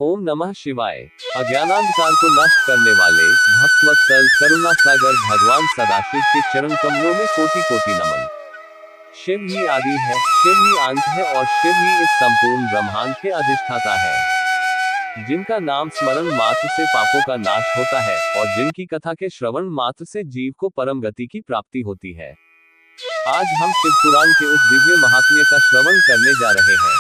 ओम नमः शिवाय। अज्ञानांधकार को नष्ट करने वाले भक्तवत्सल करुणा सागर भगवान सदाशिव के चरण कमलों में कोटि कोटि नमन। शिव ही आदि है, शिव ही अंत है और शिव ही इस संपूर्ण ब्रह्मांड के अधिष्ठाता है। जिनका नाम स्मरण मात्र से पापों का नाश होता है और जिनकी कथा के श्रवण मात्र से जीव को परम गति की प्राप्ति होती है। आज हम शिव पुराण के उस दिव्य महात्म्य का श्रवण करने जा रहे हैं,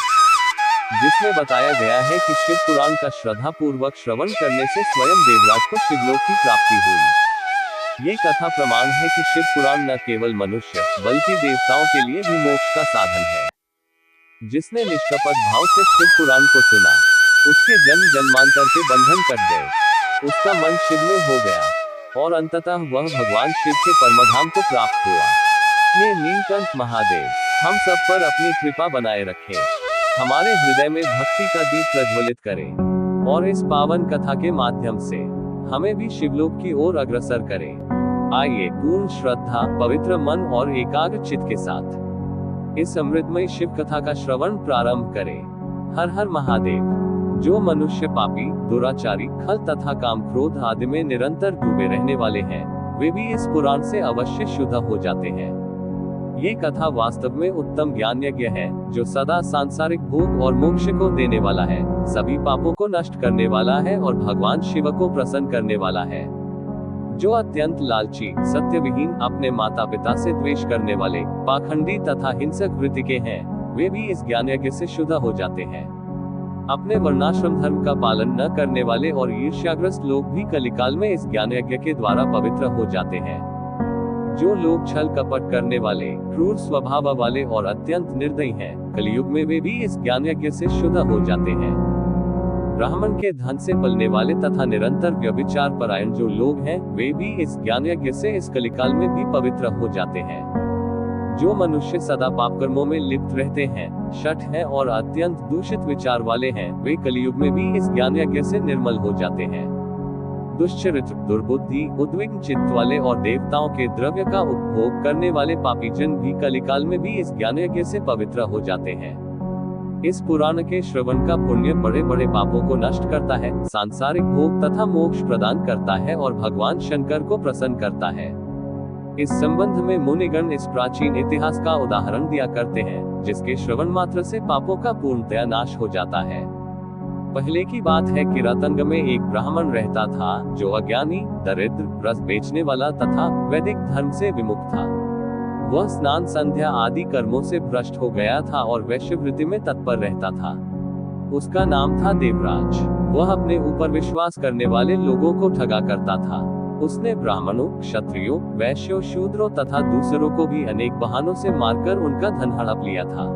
जिसमें बताया गया है कि शिव पुराण का श्रद्धा पूर्वक श्रवण करने से स्वयं देवराज को शिवलोक की प्राप्ति हुई। ये कथा प्रमाण है कि शिव पुराण न केवल मनुष्य बल्कि देवताओं के लिए भी मोक्ष का साधन है। जिसने निष्कपट भाव से शिव पुराण को सुना, उसके जन्म जन्मांतर के बंधन कट गए, उसका मन शिव में हो गया और अंततः वह भगवान शिव के परमधाम को प्राप्त हुआ। हे नीलकंठ महादेव, हम सब पर अपनी कृपा बनाए रखें, हमारे हृदय में भक्ति का दीप प्रज्वलित करें और इस पावन कथा के माध्यम से हमें भी शिवलोक की ओर अग्रसर करें। आइए पूर्ण श्रद्धा, पवित्र मन और एकाग्र चित्त के साथ इस अमृतमय शिव कथा का श्रवण प्रारंभ करें। हर हर महादेव। जो मनुष्य पापी, दुराचारी, छल तथा काम क्रोध आदि में निरंतर डूबे रहने वाले हैं, वे भी इस पुराण से अवश्य शुद्ध हो जाते हैं। ये कथा वास्तव में उत्तम ज्ञान यज्ञ है, जो सदा सांसारिक भोग और मोक्ष को देने वाला है, सभी पापों को नष्ट करने वाला है और भगवान शिव को प्रसन्न करने वाला है। जो अत्यंत लालची, सत्यविहीन, अपने माता पिता से द्वेष करने वाले, पाखंडी तथा हिंसक वृत्ति के हैं, वे भी इस ज्ञान यज्ञ से शुद्ध हो जाते हैं। अपने वर्णाश्रम धर्म का पालन न करने वाले और ईर्ष्याग्रस्त लोग भी कलिकाल में इस ज्ञान यज्ञ के द्वारा पवित्र हो जाते हैं। जो लोग छल कपट करने वाले, क्रूर स्वभाव वाले और अत्यंत निर्दयी हैं, कलयुग में वे भी इस ज्ञान यज्ञ से शुद्ध हो जाते हैं। ब्राह्मण के धन से पलने वाले तथा निरंतर व्यभिचार परायण जो लोग हैं, वे भी इस ज्ञान यज्ञ से इस कलिकाल में भी पवित्र हो जाते हैं। जो मनुष्य सदा पाप कर्मों में लिप्त रहते हैं, शठ हैं और अत्यंत दूषित विचार वाले हैं, वे कलयुग में भी इस ज्ञान यज्ञ से निर्मल हो जाते हैं। दुष्चरित्र, दुर्बुद्धि, उद्विग्न चित्त वाले और देवताओं के द्रव्य का उपभोग करने वाले पापी जन भी कलिकाल में भी इस ज्ञान यज्ञ से पवित्र हो जाते हैं। इस पुराण के श्रवण का पुण्य बड़े बड़े पापों को नष्ट करता है, सांसारिक भोग तथा मोक्ष प्रदान करता है और भगवान शंकर को प्रसन्न करता है। इस संबंध में मुनिगण इस प्राचीन इतिहास का उदाहरण दिया करते हैं, जिसके श्रवण मात्र से पापों का पूर्णतया नाश हो जाता है। पहले की बात है कि रतंग में एक ब्राह्मण रहता था, जो अज्ञानी, दरिद्र, रस बेचने वाला तथा वैदिक धर्म से विमुख था। वह स्नान, संध्या आदि कर्मों से भ्रष्ट हो गया था और वैश्यवृत्ति में तत्पर रहता था। उसका नाम था देवराज। वह अपने ऊपर विश्वास करने वाले लोगों को ठगा करता था। उसने ब्राह्मणों, क्षत्रियों, वैश्यों, शूद्रों तथा दूसरों को भी अनेक बहानों से मारकर उनका धन हड़प लिया था।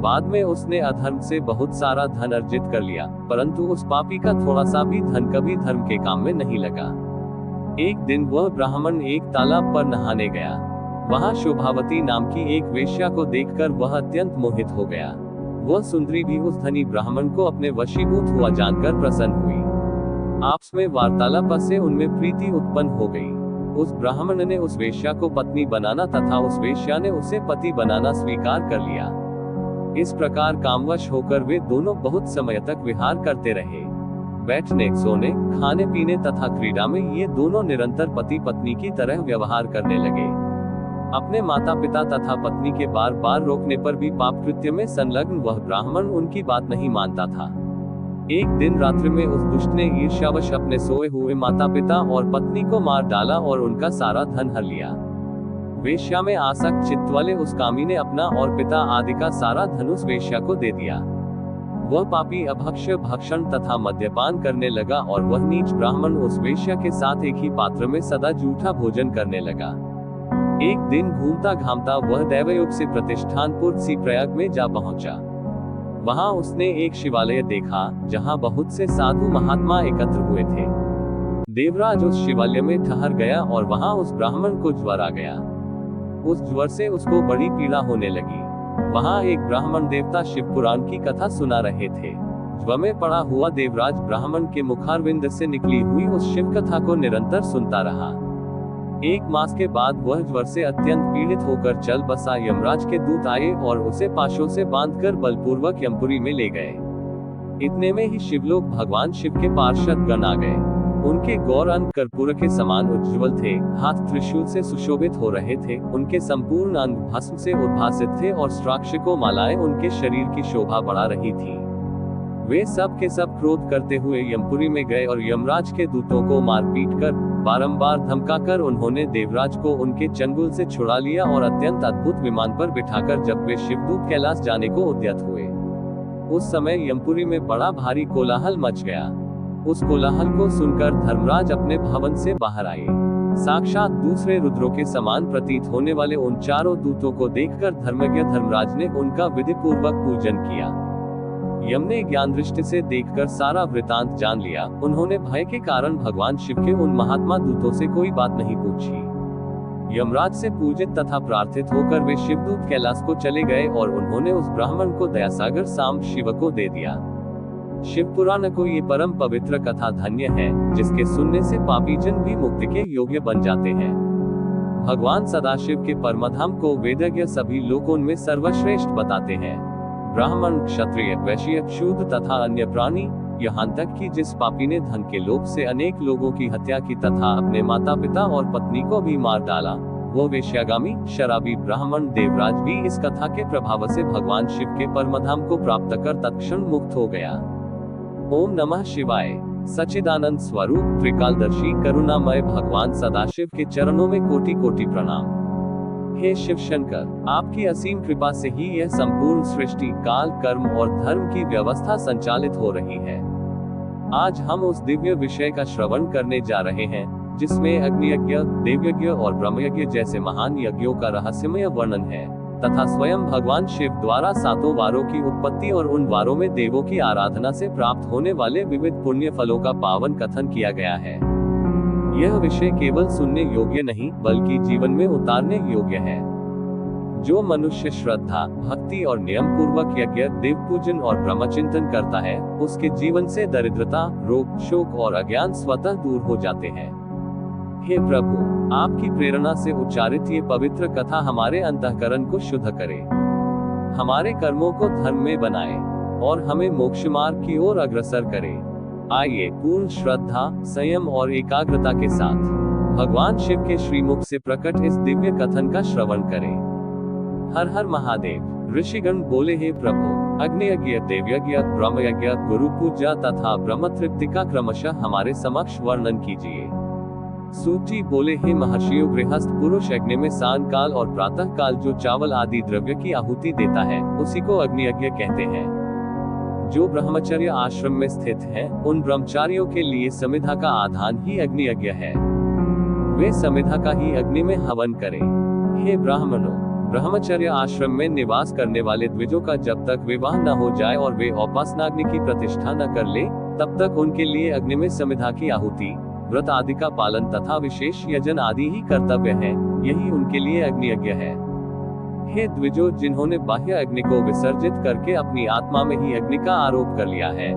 बाद में उसने अधर्म से बहुत सारा धन अर्जित कर लिया, परंतु उस पापी का थोड़ा सा भी धन कभी धर्म के काम में नहीं लगा। एक दिन वह ब्राह्मण एक तालाब पर नहाने गया। वहां शोभावती नाम की एक वेश्या को देखकर वह अत्यंत मोहित हो गया। वह सुंदरी भी उस धनी ब्राह्मण को अपने वशीभूत हुआ जानकर प्रसन्न हुई। आपस में वार्तालाप से उनमें प्रीति उत्पन्न हो गई। उस ब्राह्मण ने उस वेश्या को पत्नी बनाना तथा उस वेश्या ने उसे पति बनाना स्वीकार कर लिया। इस प्रकार कामवश होकर वे दोनों बहुत समय तक विहार करते रहे। बैठने, सोने, खाने पीने तथा क्रीड़ा में ये दोनों निरंतर पति पत्नी की तरह व्यवहार करने लगे। अपने माता पिता तथा पत्नी के बार बार रोकने पर भी पाप कृत्य में संलग्न वह ब्राह्मण उनकी बात नहीं मानता था। एक दिन रात्रि में उस दुष्ट ने ईर्ष्यावश अपने सोए हुए माता पिता और पत्नी को मार डाला और उनका सारा धन हर लिया। वेश्या में आसक्त चित्त वाले उस कामी ने अपना और पिता आदि का सारा धन उस वेश्या को दे दिया। वह पापी अभक्ष्य, भक्षण तथा मद्यपान करने लगा और वह नीच ब्राह्मण उस वेश्या के साथ एक ही पात्र में सदा जूठा भोजन करने लगा। एक दिन घूमता घामता वह दैवयोग से प्रतिष्ठानपुर सी प्रयाग में जा पहुंचा। वहां उसने एक शिवालय देखा, जहां बहुत से साधु महात्मा एकत्र हुए थे। देवराज उस शिवालय में ठहर गया और वहां उस ब्राह्मण को ज्वर आ गया। उस ज्वर से उसको बड़ी पीड़ा होने लगी। वहां एक ब्राह्मण देवता शिव पुराण की कथा सुना रहे थे। ज्वर में पड़ा हुआ देवराज ब्राह्मण के मुखारविंद से निकली हुई उस शिव कथा को निरंतर सुनता रहा। एक मास के बाद वह ज्वर से अत्यंत पीड़ित होकर चल बसा। यमराज के दूत आए और उसे पाशों से बांधकर बलपूर्वक यमपुरी में ले गए। इतने में ही शिवलोक भगवान शिव के पार्षद गण आ गए। उनके गौर अंग कर्पूर के समान उज्ज्वल थे, हाथ त्रिशूल से सुशोभित हो रहे थे, उनके संपूर्ण अंग भस्म से उद्भासित थे और स्राक्षको मालाएं उनके शरीर की शोभा बढ़ा रही थी। वे सब के सब क्रोध करते हुए यमपुरी में गए और यमराज के दूतों को मारपीट कर, बारंबार धमकाकर उन्होंने देवराज को उनके चंगुल से छुड़ा लिया और अत्यंत अद्भुत विमान पर बिठाकर जब वे शिवदूत कैलाश जाने को उद्यत हुए, उस समय यमपुरी में बड़ा भारी कोलाहल मच गया। उस कोलाहल को सुनकर धर्मराज अपने भवन से बाहर आए। साक्षात दूसरे रुद्रों के समान प्रतीत होने वाले उन चारों दूतों को देखकर धर्मज्ञ धर्मराज ने उनका विधि पूर्वक पूजन किया। यम ने ज्ञान दृष्टि से देखकर सारा वृतांत जान लिया। उन्होंने भय के कारण भगवान शिव के उन महात्मा दूतों से कोई बात नहीं पूछी। यमराज से पूजित तथा प्रार्थित होकर वे शिवदूत कैलाश को चले गए और उन्होंने उस ब्राह्मण को दयासागर सांब शिव को दे दिया। शिव पुराण को ये परम पवित्र कथा धन्य है, जिसके सुनने से पापी जन भी मुक्ति के योग्य बन जाते हैं। भगवान सदाशिव के परमधाम को वेदज्ञ सभी लोग उनमें सर्वश्रेष्ठ बताते हैं। ब्राह्मण, क्षत्रिय, वैश्य, शूद्र तथा अन्य प्राणी, यहाँ तक कि जिस पापी ने धन के लोभ से अनेक लोगों की हत्या की तथा अपने माता पिता और पत्नी को भी मार डाला, वो वेश्यागामी शराबी ब्राह्मण देवराज भी इस कथा के प्रभाव से भगवान शिव के परमधाम को प्राप्त कर तत्क्षण मुक्त हो गया। ओम नमः शिवाय। सच्चिदानंद स्वरूप त्रिकालदर्शी करुणामय भगवान सदाशिव के चरणों में कोटि कोटि प्रणाम। हे शिव शंकर, आपकी असीम कृपा से ही यह संपूर्ण सृष्टि, काल, कर्म और धर्म की व्यवस्था संचालित हो रही है। आज हम उस दिव्य विषय का श्रवण करने जा रहे हैं, जिसमें अग्नियज्ञ, देवयज्ञ और ब्रह्मयज्ञ जैसे महान यज्ञों का रहस्यमय वर्णन है, तथा स्वयं भगवान शिव द्वारा सातों वारों की उत्पत्ति और उन वारों में देवों की आराधना से प्राप्त होने वाले विविध पुण्य फलों का पावन कथन किया गया है। यह विषय केवल सुनने योग्य नहीं, बल्कि जीवन में उतारने योग्य है। जो मनुष्य श्रद्धा, भक्ति और नियम पूर्वक यज्ञ, देव पूजन और ब्रह्मचिंतन करता है, उसके जीवन से दरिद्रता, रोग, शोक और अज्ञान स्वतः दूर हो जाते हैं। हे प्रभु, आपकी प्रेरणा से उच्चारित ये पवित्र कथा हमारे अंतःकरण को शुद्ध करे, हमारे कर्मों को धर्म में बनाए और हमें मोक्ष मार्ग की ओर अग्रसर करे। आइए पूर्ण श्रद्धा, संयम और एकाग्रता के साथ भगवान शिव के श्रीमुख से प्रकट इस दिव्य कथन का श्रवण करें। हर हर महादेव। ऋषिगण बोले, हे प्रभु, अग्नियज्ञ, देवयज्ञ, ब्रह्मयज्ञ, गुरु पूजा तथा ब्रह्म तृप्तिका क्रमशः हमारे समक्ष वर्णन कीजिए। सूत जी बोले, हे महर्षियों, गृहस्थ पुरुष अग्नि में सांझ काल और प्रातः काल जो चावल आदि द्रव्य की आहुति देता है, उसी को अग्नियज्ञ कहते हैं। जो ब्रह्मचर्य आश्रम में स्थित हैं, उन ब्रह्मचारियों के लिए समिधा का आधान ही अग्नियज्ञ है। वे समिधा का ही अग्नि में हवन करें। हे ब्राह्मणों, ब्रह्मचर्य आश्रम में निवास करने वाले द्विजों का जब तक विवाह न हो जाए और वे औपासनाग्नि की प्रतिष्ठा न कर ले, तब तक उनके लिए अग्नि में समिधा की आहुति, व्रत आदि का पालन तथा विशेष यजन आदि ही कर्तव्य है। यही उनके लिए अग्नियज्ञ है। हे द्विजो, जिन्होंने बाह्य अग्नि को विसर्जित करके अपनी आत्मा में ही अग्नि का आरोप कर लिया है,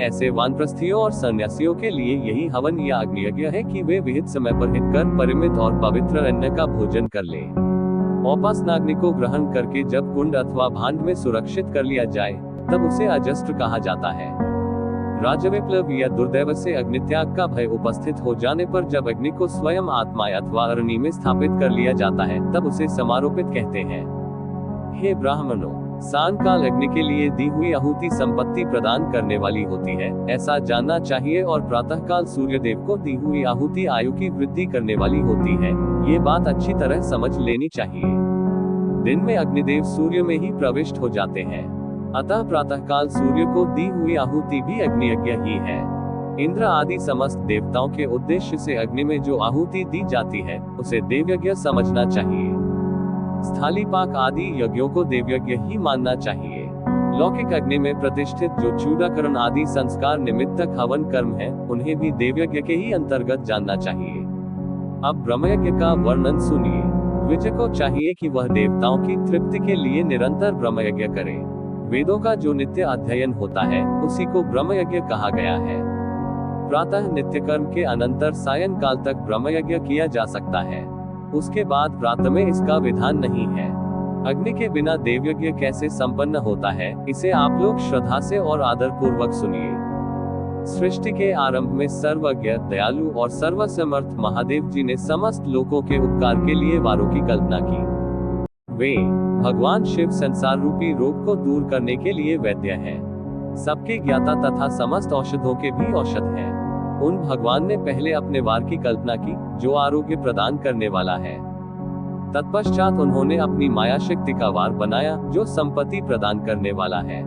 ऐसे वानप्रस्थियों और सन्यासियों के लिए यही हवन या अग्नियज्ञ है कि वे विहित समय पर हितकर, परिमित और पवित्र अन्न का भोजन कर ले। औपासनाग्नि को ग्रहण करके जब कुंड अथवा भांड में सुरक्षित कर लिया जाए, तब उसे अजस्त्र कहा जाता है। राजविप्लव या दुर्दैव से अग्नित्याग का भय उपस्थित हो जाने पर जब अग्नि को स्वयं आत्मा अथवा अग्नि में स्थापित कर लिया जाता है, तब उसे समारोपित कहते हैं। हे ब्राह्मणों, सांझ काल अग्नि के लिए दी हुई आहुति संपत्ति प्रदान करने वाली होती है, ऐसा जानना चाहिए, और प्रातः काल सूर्यदेव को दी हुई आहुति आयु की वृद्धि करने वाली होती है। ये बात अच्छी तरह समझ लेनी चाहिए। दिन में अग्निदेव सूर्य में ही प्रविष्ट हो जाते हैं, अतः प्रातः काल सूर्य को दी हुई आहुति भी अग्नियज्ञ ही है। इंद्र आदि समस्त देवताओं के उद्देश्य से अग्नि में जो आहुति दी जाती है, उसे देवयज्ञ समझना चाहिए। स्थालीपाक आदि यज्ञों को देवयज्ञ ही मानना चाहिए। लौकिक अग्नि में प्रतिष्ठित जो चूड़ाकरण आदि संस्कार निमित्तक हवन कर्म है, उन्हें भी देवयज्ञ के ही अंतर्गत जानना चाहिए। अब ब्रह्मयज्ञ का वर्णन सुनिए। द्विज को चाहिए कि वह देवताओं की तृप्ति के लिए निरंतर ब्रह्मयज्ञ करे। वेदों का जो नित्य अध्ययन होता है, उसी को ब्रह्मयज्ञ कहा गया है। प्रातः नित्य कर्म के अनंतर सायं काल तक ब्रह्मयज्ञ किया जा सकता है। उसके बाद प्रातः में इसका विधान नहीं है। अग्नि के बिना देवयज्ञ कैसे संपन्न होता है, इसे आप लोग श्रद्धा से और आदर पूर्वक सुनिए। सृष्टि के आरंभ में सर्वज्ञ, दयालु और सर्वसमर्थ महादेव जी ने समस्त लोगों के उपकार के लिए वारों की कल्पना की। वे भगवान शिव संसार रूपी रोग को दूर करने के लिए वैद्य हैं, सबके ज्ञाता तथा समस्त औषधों के भी औषध हैं। उन भगवान ने पहले अपने वार की कल्पना की, जो आरोग्य प्रदान करने वाला है। तत्पश्चात उन्होंने अपनी माया शक्ति का वार बनाया, जो संपत्ति प्रदान करने वाला है।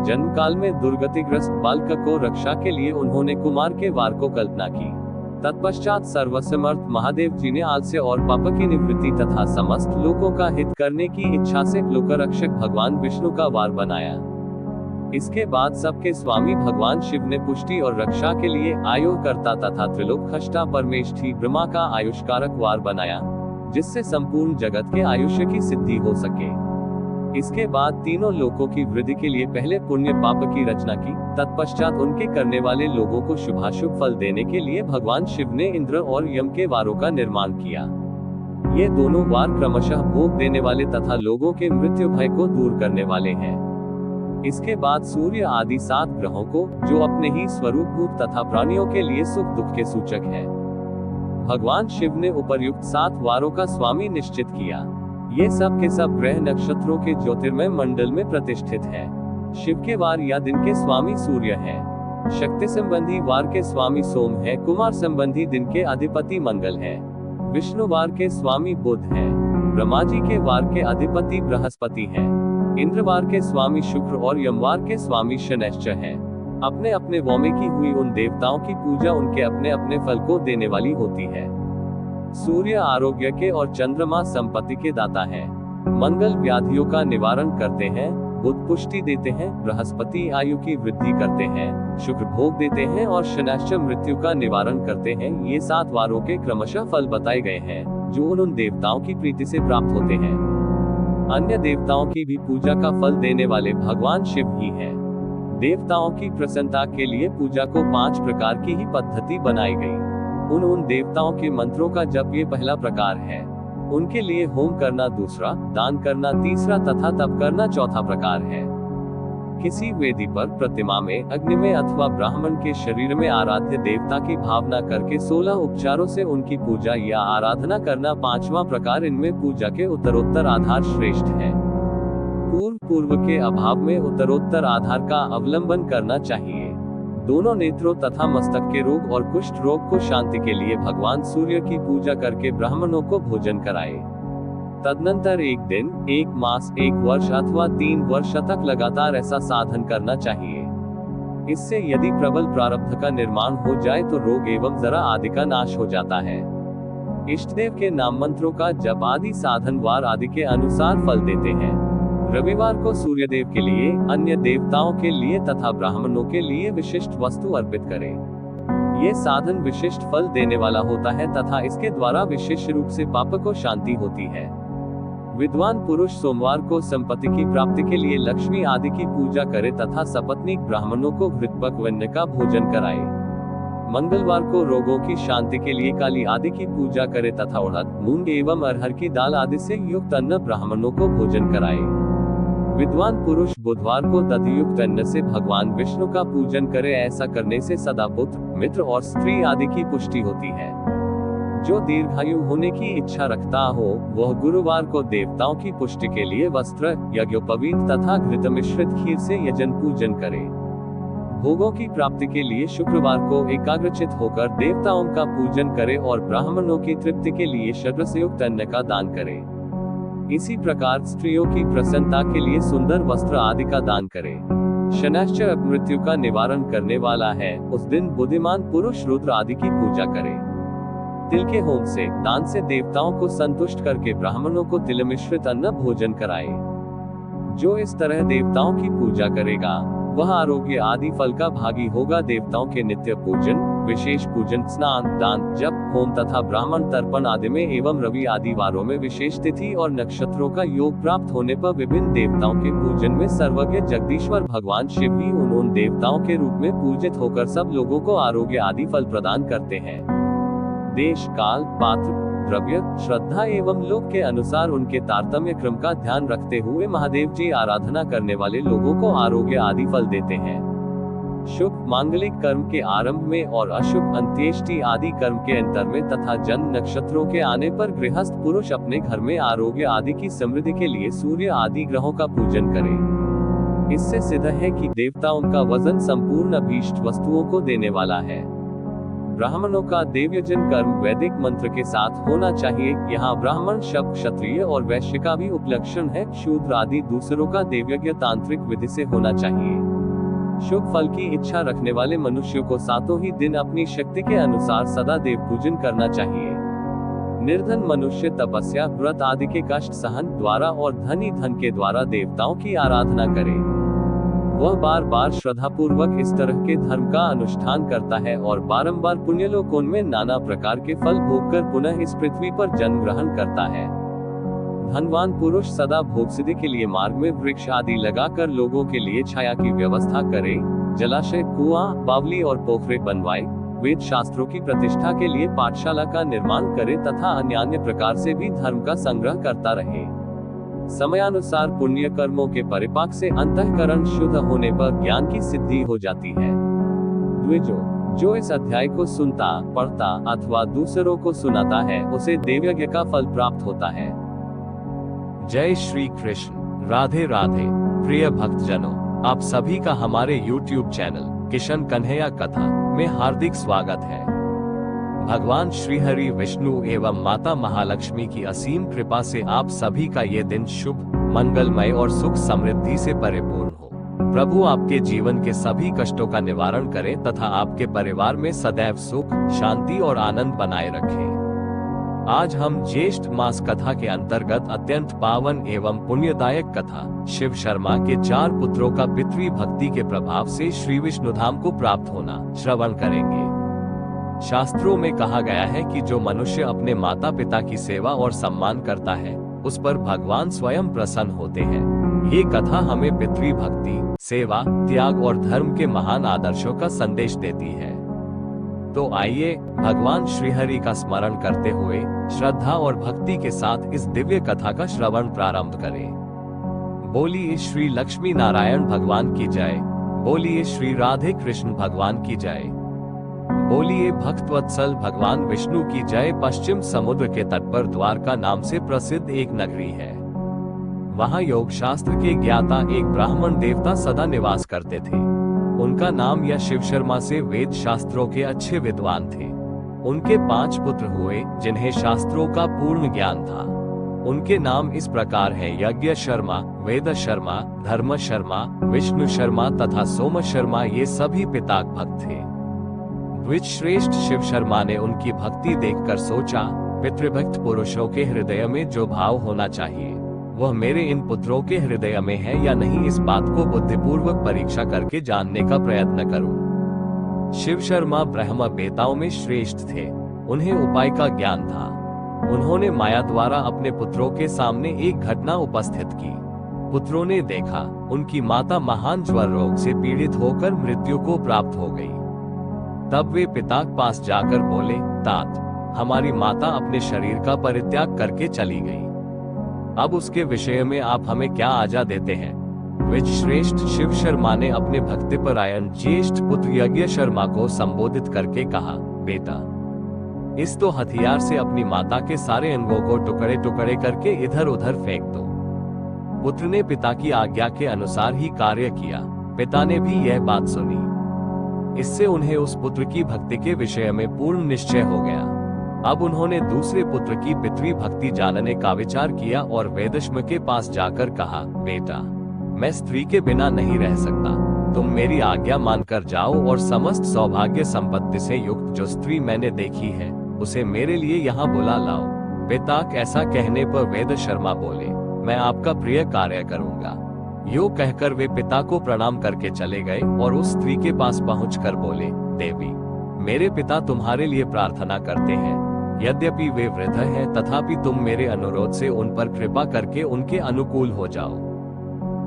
जन्म काल में दुर्गतिग्रस्त बालक को रक्षा के लिए उन्होंने कुमार के वार को कल्पना की। तत्पश्चात सर्वसमर्थ महादेव जी ने आलस्य और पाप की निवृत्ति तथा समस्त लोगों का हित करने की इच्छा से लोकरक्षक भगवान विष्णु का वार बनाया। इसके बाद सबके स्वामी भगवान शिव ने पुष्टि और रक्षा के लिए आयुर्कर्ता तथा त्रिलोक खष्टा परमेष्ठी ब्रह्मा का आयुष्कारक वार बनाया, जिससे संपूर्ण जगत के आयुष्य की सिद्धि हो सके। इसके बाद तीनों लोकों की वृद्धि के लिए पहले पुण्य पाप की रचना की, तत्पश्चात उनके करने वाले लोगों को शुभाशुभ फल देने के लिए भगवान शिव ने इंद्र और यम के वारों का निर्माण किया। ये दोनों वार क्रमशः भोग देने वाले तथा लोगों के मृत्यु भय को दूर करने वाले हैं। इसके बाद सूर्य आदि 7 ग्रहों को, जो अपने ही स्वरूपभूत तथा प्राणियों के लिए सुख दुख के सूचक हैं, भगवान शिव ने उपर्युक्त 7 वारों का स्वामी निश्चित किया। ये सब के सब ग्रह नक्षत्रों के ज्योतिर्मय मंडल में प्रतिष्ठित है। शिव के वार या दिन के स्वामी सूर्य है, शक्ति संबंधी वार के स्वामी सोम है, कुमार संबंधी दिन के अधिपति मंगल है, विष्णु वार के स्वामी बुध है, ब्रह्मा जी के वार के अधिपति बृहस्पति है, इंद्रवार के स्वामी शुक्र और यमवार के स्वामी शनैश्चर है। अपने अपने वों में की हुई उन देवताओं की पूजा उनके अपने अपने फल को देने वाली होती है। सूर्य आरोग्य के और चंद्रमा संपत्ति के दाता है। मंगल व्याधियों का निवारण करते हैं, बुध पुष्टि देते हैं, बृहस्पति आयु की वृद्धि करते हैं, शुक्र भोग देते हैं और शनैश्चर मृत्यु का निवारण करते हैं। ये 7 वारों के क्रमशः फल बताए गए हैं, जो उन देवताओं की प्रीति से प्राप्त होते हैं। अन्य देवताओं की भी पूजा का फल देने वाले भगवान शिव ही हैं। देवताओं की प्रसन्नता के लिए पूजा को 5 प्रकार की ही पद्धति बनाई गई। उन देवताओं के मंत्रों का जप ये पहला प्रकार है, उनके लिए होम करना दूसरा, दान करना तीसरा तथा तप करना चौथा प्रकार है। किसी वेदी पर, प्रतिमा में, अग्नि में अथवा ब्राह्मण के शरीर में आराध्य देवता की भावना करके 16 उपचारों से उनकी पूजा या आराधना करना 5वां प्रकार। इनमें पूजा के उत्तरोत्तर आधार श्रेष्ठ है। पूर्व के अभाव में उत्तरोत्तर आधार का अवलंबन करना चाहिए। दोनों नेत्रों तथा मस्तक के रोग और कुष्ठ रोग को शांति के लिए भगवान सूर्य की पूजा करके ब्राह्मणों को भोजन कराए। तदनंतर 1 दिन, 1 मास, 1 वर्ष अथवा 3 वर्ष तक लगातार ऐसा साधन करना चाहिए। इससे यदि प्रबल प्रारब्ध का निर्माण हो जाए तो रोग एवं जरा आदि का नाश हो जाता है। इष्टदेव के नाम मंत्रों का जप आदि साधन वार आदि के अनुसार फल देते हैं। रविवार को सूर्यदेव के लिए, अन्य देवताओं के लिए तथा ब्राह्मणों के लिए विशिष्ट वस्तु अर्पित करें। ये साधन विशिष्ट फल देने वाला होता है तथा इसके द्वारा विशेष रूप से पाप को शांति होती है। विद्वान पुरुष सोमवार को संपत्ति की प्राप्ति के लिए लक्ष्मी आदि की पूजा करे तथा सपत्नीक ब्राह्मणों को घृतपक्वन्न का भोजन कराए। मंगलवार को रोगों की शांति के लिए काली आदि की पूजा करे तथा उड़द, मूंग एवं अरहर की दाल आदि से युक्त अन्न ब्राह्मणों को भोजन कराए। विद्वान पुरुष बुधवार को दधियुक्त अन्न से भगवान विष्णु का पूजन करे। ऐसा करने से सदा पुत्र, मित्र और स्त्री आदि की पुष्टि होती है। जो दीर्घायु होने की इच्छा रखता हो, वह गुरुवार को देवताओं की पुष्टि के लिए वस्त्र, यज्ञोपवीत तथा घृत मिश्रित खीर से यजन पूजन करे। भोगों की प्राप्ति के लिए शुक्रवार को एकाग्रचित होकर देवताओं का पूजन करे और ब्राह्मणों की तृप्ति के लिए शर्करयुक्त अन्न का दान करे। इसी प्रकार स्त्रियों की प्रसन्नता के लिए सुंदर वस्त्र आदि का दान करे। शनैश्चर मृत्यु का निवारण करने वाला है। उस दिन बुद्धिमान पुरुष रुद्र आदि की पूजा करे। तिल के होम से, दान से देवताओं को संतुष्ट करके ब्राह्मणों को तिल मिश्रित अन्न भोजन कराए। जो इस तरह देवताओं की पूजा करेगा, वह आरोग्य आदि फल का भागी होगा। देवताओं के नित्य पूजन, विशेष पूजन, स्नान, दान, जप, होम तथा ब्राह्मण तर्पण आदि में एवं रवि आदि वारों में विशेष तिथि और नक्षत्रों का योग प्राप्त होने पर विभिन्न देवताओं के पूजन में सर्वज्ञ जगदीश्वर भगवान शिव ही उन देवताओं के रूप में पूजित होकर सब लोगों को आरोग्य आदि फल प्रदान करते हैं। देश, काल, पात्र, द्रव्य, श्रद्धा एवं लोक के अनुसार उनके तारतम्य क्रम का ध्यान रखते हुए महादेव जी आराधना करने वाले लोगों को आरोग्य आदि फल देते हैं। शुभ मांगलिक कर्म के आरंभ में और अशुभ अंत्येष्टि आदि कर्म के अंतर में तथा जन्म नक्षत्रों के आने पर गृहस्थ पुरुष अपने घर में आरोग्य आदि की समृद्धि के लिए सूर्य आदि ग्रहों का पूजन करें। इससे सिद्ध है कि देवताओं का वजन संपूर्ण अभीष्ट वस्तुओं को देने वाला है। ब्राह्मणों का देवयजन कर्म वैदिक मंत्र के साथ होना चाहिए। यहाँ ब्राह्मण शब्द क्षत्रिय और वैश्य का भी उपलक्षण है। शूद्र आदि दूसरों का देवयज्ञ तांत्रिक विधि से होना चाहिए। शुभ फल की इच्छा रखने वाले मनुष्यों को सातों ही दिन अपनी शक्ति के अनुसार सदा देव पूजन करना चाहिए। निर्धन मनुष्य तपस्या, व्रत आदि के कष्ट सहन द्वारा और धनी धन के द्वारा देवताओं की आराधना करे। वह बार बार श्रद्धा पूर्वक इस तरह के धर्म का अनुष्ठान करता है और बारंबार पुण्यलोकों में नाना प्रकार के फल भोगकर पुनः इस पृथ्वी पर जन्म ग्रहण करता है। धनवान पुरुष सदा भोग सिद्धि के लिए मार्ग में वृक्ष आदि लगाकर लोगों के लिए छाया की व्यवस्था करे, जलाशय, कुआं, बावली और पोखरे बनवाए, वेद शास्त्रों की प्रतिष्ठा के लिए पाठशाला का निर्माण करे तथा अन्य प्रकार से भी धर्म का संग्रह करता रहे। समयानुसार पुण्य कर्मों के परिपाक से अंतःकरण शुद्ध होने पर ज्ञान की सिद्धि हो जाती है। द्विजो, जो इस अध्याय को सुनता, पढ़ता अथवा दूसरों को सुनाता है, उसे देवयज्ञ का फल प्राप्त होता है। जय श्री कृष्ण। राधे राधे। प्रिय भक्तजनों, आप सभी का हमारे YouTube चैनल किशन कन्हैया कथा में हार्दिक स्वागत है। भगवान श्री हरि विष्णु एवं माता महालक्ष्मी की असीम कृपा से आप सभी का ये दिन शुभ, मंगलमय और सुख समृद्धि से परिपूर्ण हो। प्रभु आपके जीवन के सभी कष्टों का निवारण करें तथा आपके परिवार में सदैव सुख, शांति और आनंद बनाए रखें। आज हम ज्येष्ठ मास कथा के अंतर्गत अत्यंत पावन एवं पुण्यदायक कथा शिव शर्मा के 4 पुत्रों का पितृ भक्ति के प्रभाव से श्री विष्णुधाम को प्राप्त होना श्रवण करेंगे। शास्त्रों में कहा गया है कि जो मनुष्य अपने माता पिता की सेवा और सम्मान करता है, उस पर भगवान स्वयं प्रसन्न होते हैं। ये कथा हमें पितृ भक्ति, सेवा, त्याग और धर्म के महान आदर्शों का संदेश देती है। तो आइए भगवान श्रीहरि का स्मरण करते हुए श्रद्धा और भक्ति के साथ इस दिव्य कथा का श्रवण प्रारंभ करें। बोलिए श्री लक्ष्मी नारायण भगवान की जय। बोलिए श्री राधे कृष्ण भगवान की जय। बोलिए भक्तवत्सल भगवान विष्णु की जय। पश्चिम समुद्र के तट पर द्वारका नाम से प्रसिद्ध एक नगरी है। वहाँ योग शास्त्र के ज्ञाता एक ब्राह्मण देवता सदा निवास करते थे। उनका नाम या शिव शर्मा से वेद शास्त्रों के अच्छे विद्वान थे। उनके 5 पुत्र हुए जिन्हें शास्त्रों का पूर्ण ज्ञान था। उनके नाम इस प्रकार है: यज्ञ शर्मा, वेद शर्मा, धर्म शर्मा, विष्णु शर्मा तथा सोम शर्मा। ये सभी पिताक भक्त थे। द्विजश्रेष्ठ शिव शर्मा ने उनकी भक्ति देखकर सोचा, पितृभक्त पुरुषों के हृदय में जो भाव होना चाहिए वह मेरे इन पुत्रों के हृदय में है या नहीं, इस बात को बुद्धिपूर्वक परीक्षा करके जानने का प्रयत्न करूं। शिव शर्मा ब्रह्म वेताओं में श्रेष्ठ थे। उन्हें उपाय का ज्ञान था। उन्होंने माया द्वारा अपने पुत्रों के सामने एक घटना उपस्थित की। पुत्रों ने देखा, उनकी माता महान ज्वर रोग से पीड़ित होकर मृत्यु को प्राप्त हो गई। तब वे पिता के पास जाकर बोले, तात, हमारी माता अपने शरीर का परित्याग करके चली गई। अब उसके विषय में आप हमें क्या आज्ञा देते हैं? द्विजश्रेष्ठ शिव शर्मा ने अपने भक्तिपरायण ज्येष्ठ पुत्र यज्ञ शर्मा को संबोधित करके कहा, बेटा, इस तो हथियार से अपनी माता के सारे अंगों को टुकड़े टुकड़े करके इधर उधर फेंक दो। पुत्र ने पिता की आज्ञा के अनुसार ही कार्य किया। पिता ने भी यह बात सुनी। इससे उन्हें उस पुत्र की भक्ति के विषय में पूर्ण निश्चय हो गया। अब उन्होंने दूसरे पुत्र की पितृ भक्ति जानने का विचार किया और वेदश्म के पास जाकर कहा, बेटा, मैं स्त्री के बिना नहीं रह सकता। तुम मेरी आज्ञा मानकर जाओ और समस्त सौभाग्य संपत्ति से युक्त जो स्त्री मैंने देखी है उसे मेरे लिए यहाँ बुला लाओ। पिता ऐसा कहने पर वेद शर्मा बोले, मैं आपका प्रिय कार्य करूंगा। यो कहकर वे पिता को प्रणाम करके चले गए और उस स्त्री के पास पहुंचकर बोले, देवी, मेरे पिता तुम्हारे लिए प्रार्थना करते हैं। यद्यपि वे वृद्ध हैं तथापि तुम मेरे अनुरोध से उन पर कृपा करके उनके अनुकूल हो जाओ।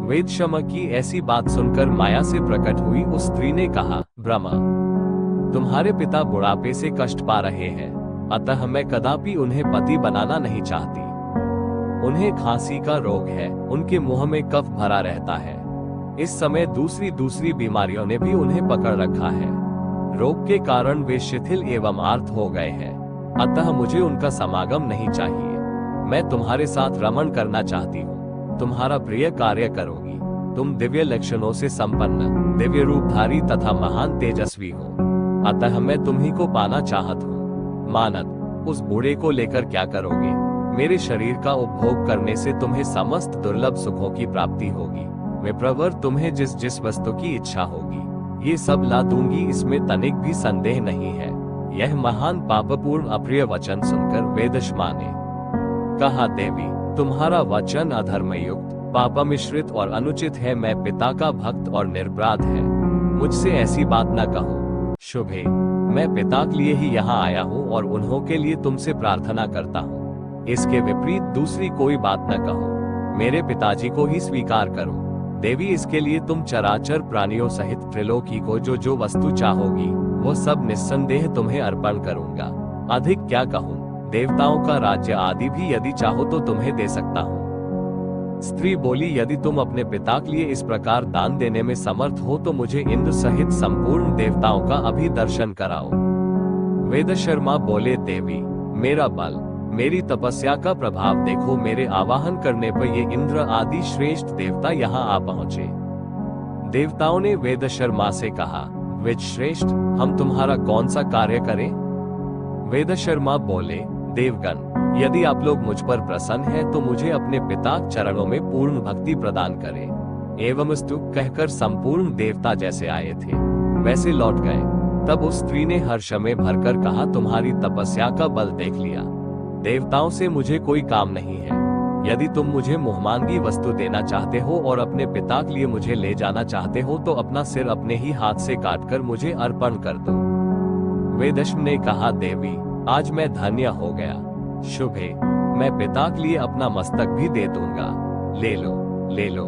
वेदशम की ऐसी बात सुनकर माया से प्रकट हुई उस स्त्री ने कहा, ब्रह्मा, तुम्हारे पिता बुढ़ापे से कष्ट पा रहे हैं। अतः मैं कदापि उन्हें पति बनाना नहीं चाहती। उन्हें खांसी का रोग है, उनके मुंह में कफ भरा रहता है। इस समय दूसरी बीमारियों ने भी उन्हें पकड़ रखा है। रोग के कारण वे शिथिल एवं आर्त हो गए हैं, अतः मुझे उनका समागम नहीं चाहिए। मैं तुम्हारे साथ रमण करना चाहती हूँ, तुम्हारा प्रिय कार्य करोगी। तुम दिव्य लक्षणों से संपन्न, दिव्य रूपधारी तथा महान तेजस्वी हो, अतः मैं तुम्ही को पाना चाहत हूँ। मानद, उस बूढ़े को लेकर क्या करोगे? मेरे शरीर का उपभोग करने से तुम्हें समस्त दुर्लभ सुखों की प्राप्ति होगी। विप्रवर, तुम्हें जिस जिस वस्तु की इच्छा होगी ये सब ला दूंगी, इसमें तनिक भी संदेह नहीं है। यह महान पापपूर्ण अप्रिय वचन सुनकर वेदश्मा ने कहा, देवी तुम्हारा वचन अधर्मयुक्त, पाप मिश्रित और अनुचित है। मैं पिता का भक्त और निर्पराध है, मुझसे ऐसी बात न कहो। शुभे, मैं पिता के लिए ही यहाँ आया हूँ और उन्हों के लिए तुमसे प्रार्थना करता हूँ। इसके विपरीत दूसरी कोई बात न कहो, मेरे पिताजी को ही स्वीकार करो। देवी, इसके लिए तुम चराचर प्राणियों सहित त्रिलोकी को जो जो वस्तु चाहोगी वो सब निस्संदेह तुम्हें अर्पण करूंगा। अधिक क्या कहूँ, देवताओं का राज्य आदि भी यदि चाहो तो तुम्हें दे सकता हूँ। स्त्री बोली, यदि तुम अपने पिता के लिए इस प्रकार दान देने में समर्थ हो तो मुझे इंद्र सहित संपूर्ण देवताओं का अभी दर्शन कराओ। वेदशर्मा बोले, देवी मेरा बल, मेरी तपस्या का प्रभाव देखो। मेरे आवाहन करने पर ये इंद्र आदि श्रेष्ठ देवता यहाँ आ पहुँचे। देवताओं ने वेदशर्मा से कहा, वेद श्रेष्ठ, हम तुम्हारा कौन सा कार्य करें? वेदशर्मा बोले, देवगण, यदि आप लोग मुझ पर प्रसन्न हैं तो मुझे अपने पिता चरणों में पूर्ण भक्ति प्रदान करें। एवमस्तु कहकर संपूर्ण देवता जैसे आए थे वैसे लौट गए। तब उस स्त्री ने हर्ष में भरकर कहा, तुम्हारी तपस्या का बल देख लिया। देवताओं से मुझे कोई काम नहीं है। यदि तुम मुझे मुहमांगी वस्तु देना चाहते हो और अपने पिता के लिए मुझे ले जाना चाहते हो तो अपना सिर अपने ही हाथ से काटकर मुझे अर्पण कर दो। वेदश्म ने कहा, देवी आज मैं धन्य हो गया। शुभे, मैं पिता के लिए अपना मस्तक भी दे दूंगा, ले लो ले लो।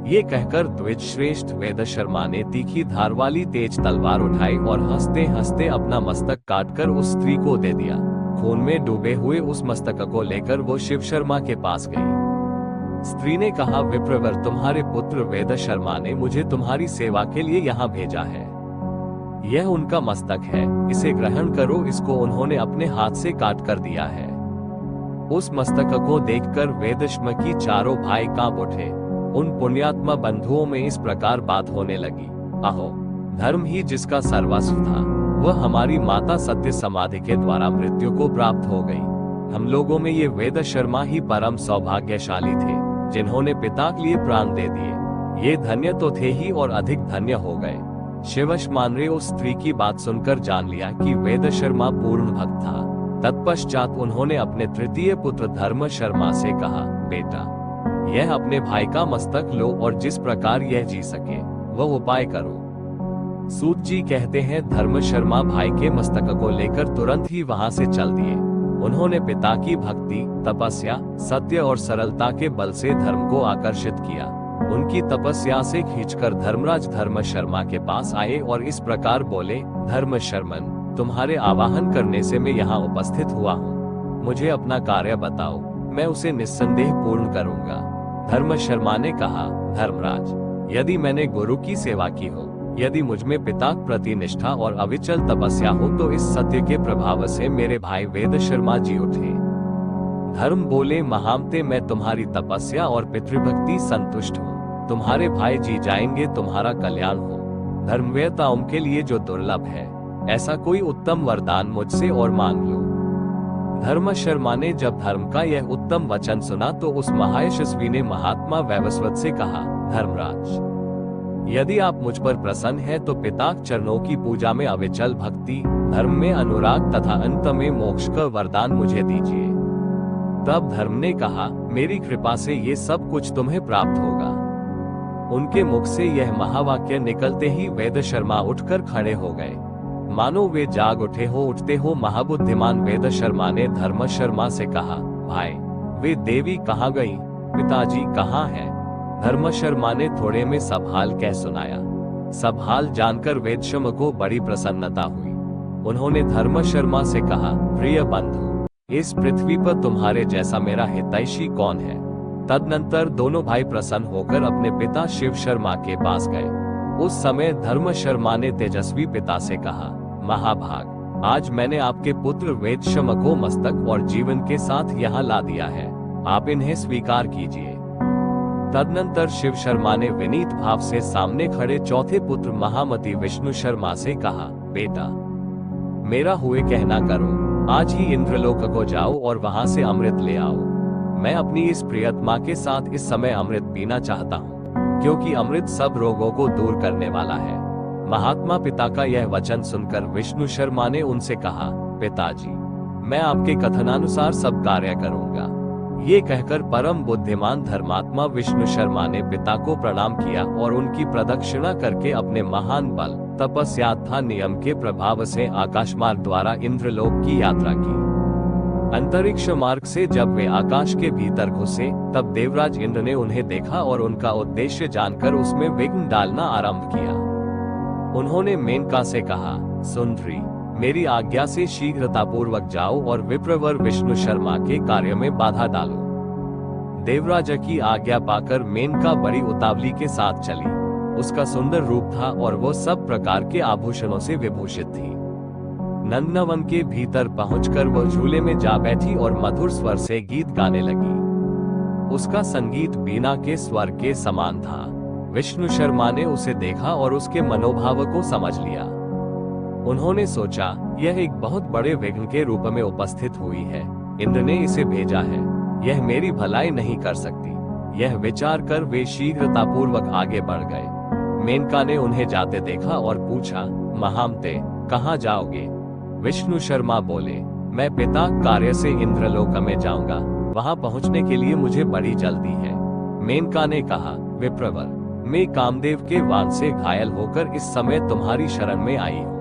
ये कहकर द्विज श्रेष्ठ वेदशर्मा ने तीखी धार वाली तेज तलवार उठाई और हंसते हंसते अपना मस्तक काटकर उस स्त्री को दे दिया। खून में डूबे हुए उस मस्तक को लेकर वो शिव शर्मा के पास गई। स्त्री ने कहा, विप्रवर, तुम्हारे पुत्र वेदशर्मा ने मुझे तुम्हारी सेवा के लिए यहाँ भेजा है। यह उनका मस्तक है, इसे ग्रहण करो। इसको उन्होंने अपने हाथ से काट कर दिया है। उस मस्तक को देखकर वेदश्म की चारों भाई कांप उठे। उन पुण्यात्मा बंधुओं में इस प्रकार बात होने लगी, अहो, धर्म ही जिसका सर्वस्व था वह हमारी माता सत्य समाधि के द्वारा मृत्यु को प्राप्त हो गई। हम लोगों में ये वेदशर्मा ही परम सौभाग्यशाली थे जिन्होंने पिता के लिए प्राण दे दिए। ये धन्य तो थे ही और अधिक धन्य हो गए। शिवश्मान ने उस स्त्री की बात सुनकर जान लिया कि वेदशर्मा पूर्ण भक्त था। तत्पश्चात उन्होंने अपने तृतीय पुत्र धर्म शर्मा से कहा, बेटा, यह अपने भाई का मस्तक लो और जिस प्रकार यह जी सके वह उपाय करो। सूत जी कहते हैं, धर्म शर्मा भाई के मस्तक को लेकर तुरंत ही वहां से चल दिए। उन्होंने पिता की भक्ति, तपस्या, सत्य और सरलता के बल से धर्म को आकर्षित किया। उनकी तपस्या से खींचकर धर्मराज धर्म शर्मा के पास आए और इस प्रकार बोले, धर्म शर्मन, तुम्हारे आवाहन करने से मैं यहाँ उपस्थित हुआ हूँ। मुझे अपना कार्य बताओ, मैं उसे निस्संदेह पूर्ण करूँगा। धर्म शर्मा ने कहा, धर्मराज, यदि मैंने गुरु की सेवा की हो, यदि मुझमें पिता प्रति निष्ठा और अविचल तपस्या हो तो इस सत्य के प्रभाव से मेरे भाई वेद शर्मा जी उठे। धर्म बोले, महामते, मैं तुम्हारी तपस्या और पितृभक्ति संतुष्ट हूँ। तुम्हारे भाई जी जाएंगे, तुम्हारा कल्याण हो। धर्मवेताओं के लिए जो दुर्लभ है, ऐसा कोई उत्तम वरदान मुझसे और मांग लो। धर्म शर्मा ने जब धर्म का यह उत्तम वचन सुना तो उस महायशस्वी ने महात्मा वैवस्वत से कहा, धर्मराज, यदि आप मुझ पर प्रसन्न हैं तो पिता चरणों की पूजा में अविचल भक्ति, धर्म में अनुराग तथा अंत में मोक्ष का वरदान मुझे दीजिए। तब धर्म ने कहा, मेरी कृपा से ये सब कुछ तुम्हें प्राप्त होगा। उनके मुख से यह महावाक्य निकलते ही वेद शर्मा उठकर खड़े हो गए, मानो वे जाग उठे हो। उठते हो महाबुद्धिमान वेद शर्मा ने धर्म शर्मा से कहा, भाई, वे देवी कहाँ गई? पिताजी कहाँ हैं? धर्म शर्मा ने थोड़े में सब हाल कह सुनाया। सब हाल जानकर वेदशर्मा को बड़ी प्रसन्नता हुई। उन्होंने धर्म शर्मा से कहा, प्रिय बंधु, इस पृथ्वी पर तुम्हारे जैसा मेरा हितैषी कौन है। तदनंतर दोनों भाई प्रसन्न होकर अपने पिता शिव शर्मा के पास गए। उस समय धर्म शर्मा ने तेजस्वी पिता से कहा, महाभाग, आज मैंने आपके पुत्र वेदशम को मस्तक और जीवन के साथ यहाँ ला दिया है, आप इन्हें स्वीकार कीजिए। तदनंतर शिव शर्मा ने विनीत भाव से सामने खड़े चौथे पुत्र महामती विष्णु शर्मा से कहा, बेटा, मेरा हुए कहना करो, आज ही इंद्रलोक को जाओ और वहां से अमृत ले आओ। मैं अपनी इस प्रियतमा के साथ इस समय अमृत पीना चाहता हूँ, क्योंकि अमृत सब रोगों को दूर करने वाला है। महात्मा पिता का यह वचन सुनकर विष्णु शर्मा ने उनसे कहा, पिताजी, मैं आपके कथनानुसार सब कार्य करूंगा। ये कहकर परम बुद्धिमान धर्मात्मा विष्णु शर्मा ने पिता को प्रणाम किया और उनकी प्रदक्षिणा करके अपने महान बल, तपस्या तथा नियम के प्रभाव से आकाश मार्ग द्वारा इंद्रलोक की यात्रा की। अंतरिक्ष मार्ग से जब वे आकाश के भीतर घुसे, तब देवराज इंद्र ने उन्हें देखा और उनका उद्देश्य जानकर उसमें विघ्न डालना आरंभ किया। उन्होंने मेनका से कहा, सुंदरी, मेरी आज्ञा से शीघ्रतापूर्वक जाओ और विप्रवर विष्णु शर्मा के कार्य में बाधा डालो। देवराज की आज्ञा पाकर मेनका बड़ी उतावली के साथ चली। उसका सुंदर रूप था और वो सब प्रकार के आभूषणों से विभूषित थी। नंदनवन के भीतर पहुंचकर वो झूले में जा बैठी और मधुर स्वर से गीत गाने लगी। उसका संगीत बीना के स्वर के समान था। विष्णु शर्मा ने उसे देखा और उसके मनोभाव को समझ लिया। उन्होंने सोचा, यह एक बहुत बड़े विघ्न के रूप में उपस्थित हुई है, इंद्र ने इसे भेजा है, यह मेरी भलाई नहीं कर सकती। यह विचार कर वे शीघ्रतापूर्वक आगे बढ़ गए। मेनका ने उन्हें जाते देखा और पूछा, महामते, कहाँ जाओगे? विष्णु शर्मा बोले, मैं पिता कार्य से इंद्रलोक में जाऊंगा, वहां पहुंचने के लिए मुझे बड़ी जल्दी है। मेनका ने कहा, विप्रवर, मैं कामदेव के वाण से घायल होकर इस समय तुम्हारी शरण में आई हूँ।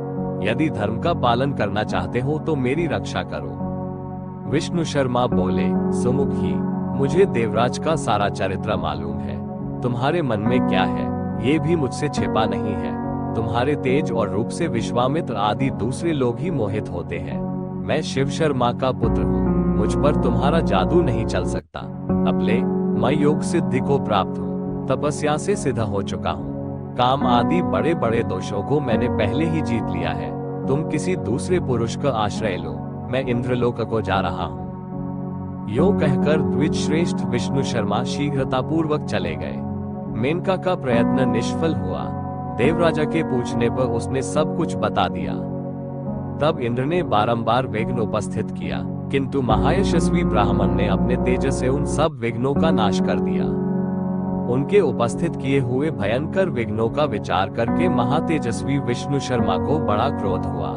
यदि धर्म का पालन करना चाहते हो तो मेरी रक्षा करो। विष्णु शर्मा बोले, सुमुखी, मुझे देवराज का सारा चरित्र मालूम है। तुम्हारे मन में क्या है ये भी मुझसे छिपा नहीं है। तुम्हारे तेज और रूप से विश्वामित्र आदि दूसरे लोग ही मोहित होते हैं। मैं शिव शर्मा का पुत्र हूँ, मुझ पर तुम्हारा जादू नहीं चल सकता। अबले मैं योग सिद्धि को प्राप्त हूँ, तपस्या से सिद्ध हो चुका हूँ। काम आदि बड़े बड़े दोषों को मैंने पहले ही जीत लिया है। तुम किसी दूसरे पुरुष का आश्रय लो, मैं इंद्रलोक को जा रहा हूँ। यो कहकर द्विज श्रेष्ठ विष्णु शर्मा शीघ्रतापूर्वक चले गए। मेनका का प्रयत्न निष्फल हुआ। देवराजा के पूछने पर उसने सब कुछ बता दिया। तब इंद्र ने बारंबार विघ्न उपस्थित किया, किंतु महायशस्वी ब्राह्मण ने अपने तेज से उन सब विघ्नों का नाश कर दिया। उनके उपस्थित किए हुए भयंकर विघ्नों का विचार करके महातेजस्वी विष्णु शर्मा को बड़ा क्रोध हुआ।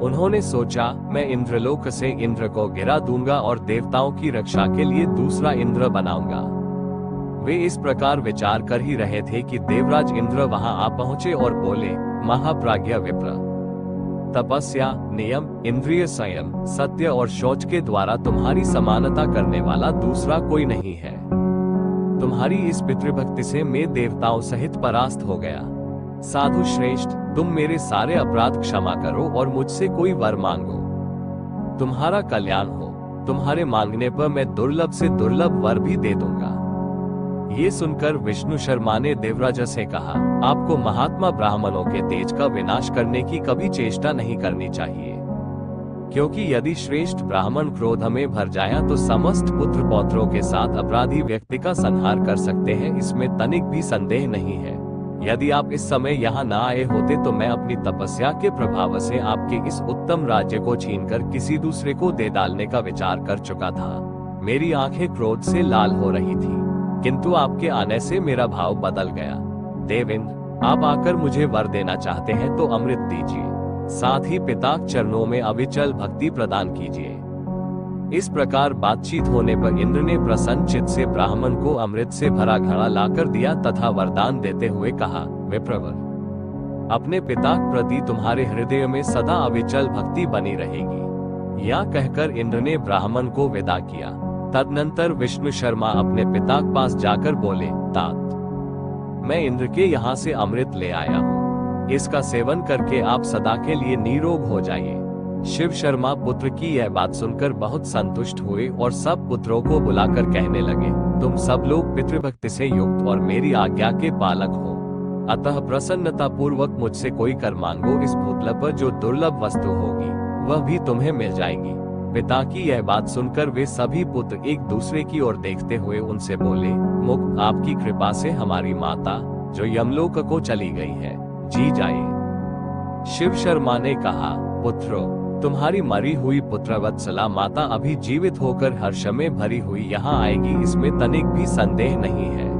उन्होंने सोचा, मैं इंद्रलोक से इंद्र को गिरा दूंगा और देवताओं की रक्षा के लिए दूसरा इंद्र बनाऊंगा। वे इस प्रकार विचार कर ही रहे थे कि देवराज इंद्र वहां आ पहुंचे और बोले, महाप्राज्ञ विप्र, तपस्या, नियम, इंद्रिय संयम, सत्य और शौच के द्वारा तुम्हारी समानता करने वाला दूसरा कोई नहीं है। तुम्हारी इस पितृभक्ति से मैं देवताओं सहित परास्त हो गया। साधु श्रेष्ठ, तुम मेरे सारे अपराध क्षमा करो और मुझसे कोई वर मांगो, तुम्हारा कल्याण हो। तुम्हारे मांगने पर मैं दुर्लभ से दुर्लभ वर भी दे दूंगा। ये सुनकर विष्णु शर्मा ने देवराज से कहा, आपको महात्मा ब्राह्मणों के तेज का विनाश करने की कभी चेष्टा नहीं करनी चाहिए, क्योंकि यदि श्रेष्ठ ब्राह्मण क्रोध में भर जाया तो समस्त पुत्र पौत्रों के साथ अपराधी व्यक्ति का संहार कर सकते हैं, इसमें तनिक भी संदेह नहीं है। यदि आप इस समय यहाँ न आए होते तो मैं अपनी तपस्या के प्रभाव से आपके इस उत्तम राज्य को छीनकर किसी दूसरे को दे डालने का विचार कर चुका था। मेरी आंखें क्रोध से लाल हो रही थी, किंतु आपके आने से मेरा भाव बदल गया। देवेंद्र, आप आकर मुझे वर देना चाहते हैं तो अमृत दीजिए, साथ ही पिता चरणों में अविचल भक्ति प्रदान कीजिए। इस प्रकार बातचीत होने पर इंद्र ने प्रसन्न चित्त से ब्राह्मण को अमृत से भरा घड़ा लाकर दिया तथा वरदान देते हुए कहा, विप्रवर, अपने पिता प्रति तुम्हारे हृदय में सदा अविचल भक्ति बनी रहेगी। यह कहकर इंद्र ने ब्राह्मण को विदा किया। तदनंतर विष्णु शर्मा अपने पिता के पास जाकर बोले, तात, मैं इंद्र के यहाँ से अमृत ले आया हूँ। इसका सेवन करके आप सदा के लिए निरोग हो जाइए। शिव शर्मा पुत्र की यह बात सुनकर बहुत संतुष्ट हुए और सब पुत्रों को बुलाकर कहने लगे, तुम सब लोग पितृभक्ति से युक्त और मेरी आज्ञा के पालक हो, अतः प्रसन्नता पूर्वक मुझसे कोई कर मांगो। इस भूतल पर जो दुर्लभ वस्तु होगी वह भी तुम्हें मिल जाएगी। पिता की यह बात सुनकर वे सभी पुत्र एक दूसरे की ओर देखते हुए उनसे बोले, मुक्त आपकी कृपा से हमारी माता जो यमलोक को चली गई है जी जाए। शिव शर्मा ने कहा, पुत्रों, तुम्हारी मरी हुई पुत्रवत्सला माता अभी जीवित होकर हर्ष में भरी हुई यहाँ आएगी, इसमें तनिक भी संदेह नहीं है।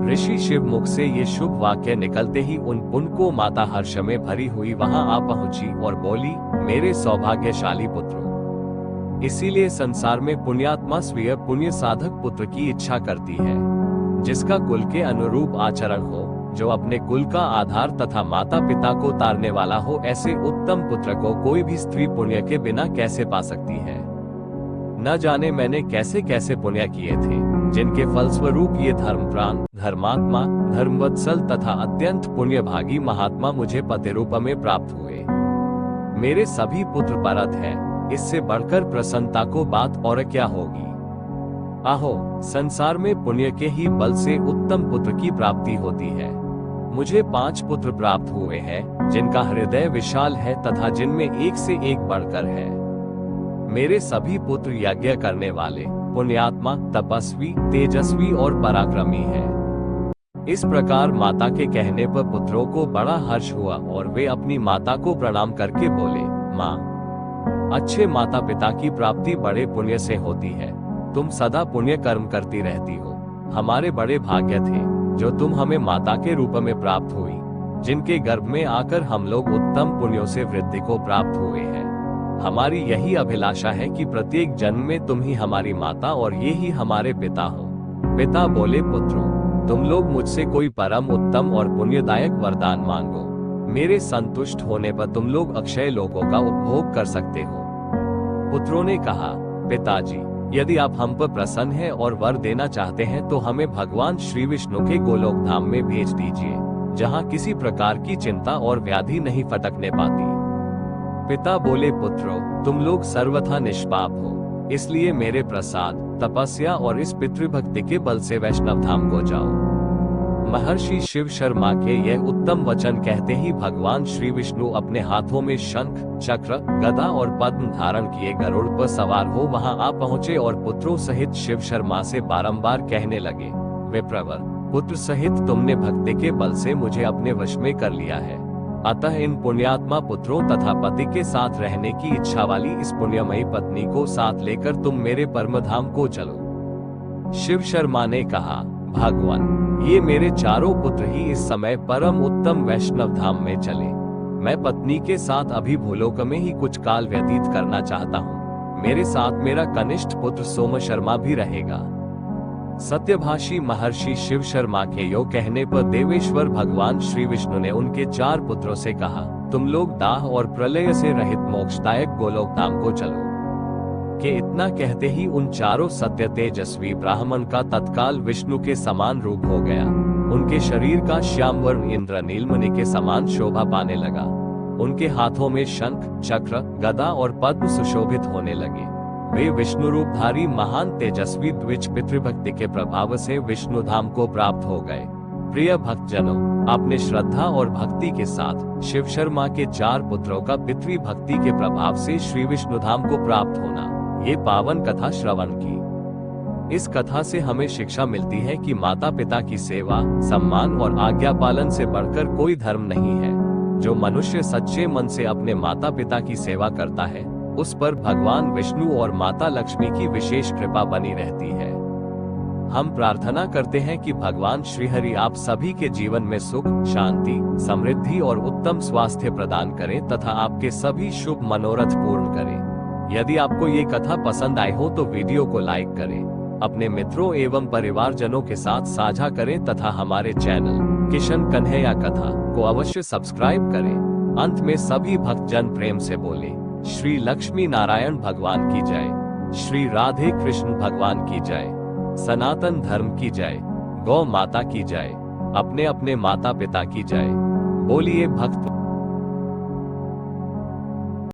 ऋषि शिव मुख से ये शुभ वाक्य निकलते ही उन पुण्य माता हर्ष में भरी हुई वहां आ पहुंची और बोली, मेरे सौभाग्यशाली पुत्रों, इसीलिए संसार में पुण्यात्मा स्वीय पुण्य साधक पुत्र की इच्छा करती है, जिसका कुल के अनुरूप आचरण हो, जो अपने कुल का आधार तथा माता पिता को तारने वाला हो। ऐसे उत्तम पुत्र को कोई भी स्त्री पुण्य के बिना कैसे पा सकती है। न जाने मैंने कैसे कैसे पुण्य किए थे, जिनके फलस्वरूप ये धर्मप्राण, धर्मात्मा, धर्मवत्सल तथा अत्यंत पुण्यभागी महात्मा मुझे पति रूप में प्राप्त हुए। मेरे सभी पुत्र परत हैं, इससे बढ़कर प्रसन्नता को बात और क्या होगी। आहो, संसार में पुण्य के ही बल से उत्तम पुत्र की प्राप्ति होती है। मुझे 5 पुत्र प्राप्त हुए हैं, जिनका हृदय विशाल है तथा जिनमें एक से एक बढ़कर है। मेरे सभी पुत्र यज्ञ करने वाले, पुण्यात्मा, तपस्वी, तेजस्वी और पराक्रमी हैं। इस प्रकार माता के कहने पर पुत्रों को बड़ा हर्ष हुआ और वे अपनी माता को प्रणाम करके बोले, माँ, अच्छे माता पिता की प्राप्ति बड़े पुण्य से होती है। तुम सदा पुण्य कर्म करती रहती हो। हमारे बड़े भाग्य थे जो तुम हमें माता के रूप में प्राप्त हुई, जिनके गर्भ में आकर हम लोग उत्तम पुण्यों से वृद्धि को प्राप्त हुए हैं। हमारी यही अभिलाषा है कि प्रत्येक जन्म में तुम ही हमारी माता और ये ही हमारे पिता हो। पिता बोले, पुत्रों, तुम लोग मुझसे कोई परम उत्तम और पुण्यदायक वरदान मांगो। मेरे संतुष्ट होने पर तुम लोग अक्षय लोकों का उपभोग कर सकते हो। पुत्रों ने कहा, पिताजी, यदि आप हम पर प्रसन्न हैं और वर देना चाहते हैं तो हमें भगवान श्री विष्णु के गोलोक धाम में भेज दीजिए, जहां किसी प्रकार की चिंता और व्याधि नहीं फटकने पाती। पिता बोले, पुत्रों, तुम लोग सर्वथा निष्पाप हो, इसलिए मेरे प्रसाद, तपस्या और इस पितृभक्ति के बल से वैष्णव धाम को जाओ। महर्षि शिव शर्मा के यह उत्तम वचन कहते ही भगवान श्री विष्णु अपने हाथों में शंख, चक्र, गदा और पद्म धारण किए गरुड़ पर सवार हो वहां आ पहुंचे और पुत्रों सहित शिव शर्मा से बारंबार कहने लगे, विप्रवर, पुत्र सहित तुमने भक्ति के बल से मुझे अपने वश में कर लिया है, अतः इन पुण्यात्मा पुत्रों तथा पति के साथ रहने की इच्छा वाली इस पुण्यमयी पत्नी को साथ लेकर तुम मेरे परम धाम को चलो। शिव शर्मा ने कहा, भगवान, ये मेरे चारों पुत्र ही इस समय परम उत्तम वैष्णव धाम में चले। मैं पत्नी के साथ अभी भूलोक में ही कुछ काल व्यतीत करना चाहता हूँ। मेरे साथ मेरा कनिष्ठ पुत्र सोम शर्मा भी रहेगा। सत्यभाषी महर्षि शिव शर्मा के यो कहने पर देवेश्वर भगवान श्री विष्णु ने उनके 4 पुत्रों से कहा, तुम लोग दाह और प्रलय से रहित मोक्षदायक गोलोक धाम को चलो। कि इतना कहते ही उन चारों सत्य तेजस्वी ब्राह्मण का तत्काल विष्णु के समान रूप हो गया। उनके शरीर का श्याम वर्ण इंद्र नीलमणि के समान शोभा पाने लगा। उनके हाथों में शंख, चक्र, गदा और पद्म सुशोभित होने लगे। वे विष्णु रूपधारी महान तेजस्वी द्विज पितृभक्ति के प्रभाव से विष्णु धाम को प्राप्त हो गए। प्रिय भक्तजनों, आपने श्रद्धा और भक्ति के साथ शिव शर्मा के 4 पुत्रों का पितृभक्ति के प्रभाव से श्री विष्णु धाम को प्राप्त होना, ये पावन कथा श्रवण की। इस कथा से हमें शिक्षा मिलती है कि माता पिता की सेवा, सम्मान और आज्ञा पालन से बढ़कर कोई धर्म नहीं है। जो मनुष्य सच्चे मन से अपने माता पिता की सेवा करता है, उस पर भगवान विष्णु और माता लक्ष्मी की विशेष कृपा बनी रहती है। हम प्रार्थना करते हैं कि भगवान श्रीहरि आप सभी के जीवन में सुख, शांति, समृद्धि और उत्तम स्वास्थ्य प्रदान करें तथा आपके सभी शुभ मनोरथ पूर्ण करें। यदि आपको ये कथा पसंद आई हो तो वीडियो को लाइक करें, अपने मित्रों एवं परिवारजनों के साथ साझा करें तथा हमारे चैनल किशन कन्हैया कथा को अवश्य सब्सक्राइब करें। अंत में सभी भक्तजन प्रेम से बोले, श्री लक्ष्मी नारायण भगवान की जय, श्री राधे कृष्ण भगवान की जय, सनातन धर्म की जय, गौ माता की जय, अपने अपने माता पिता की जय। बोलिए भक्त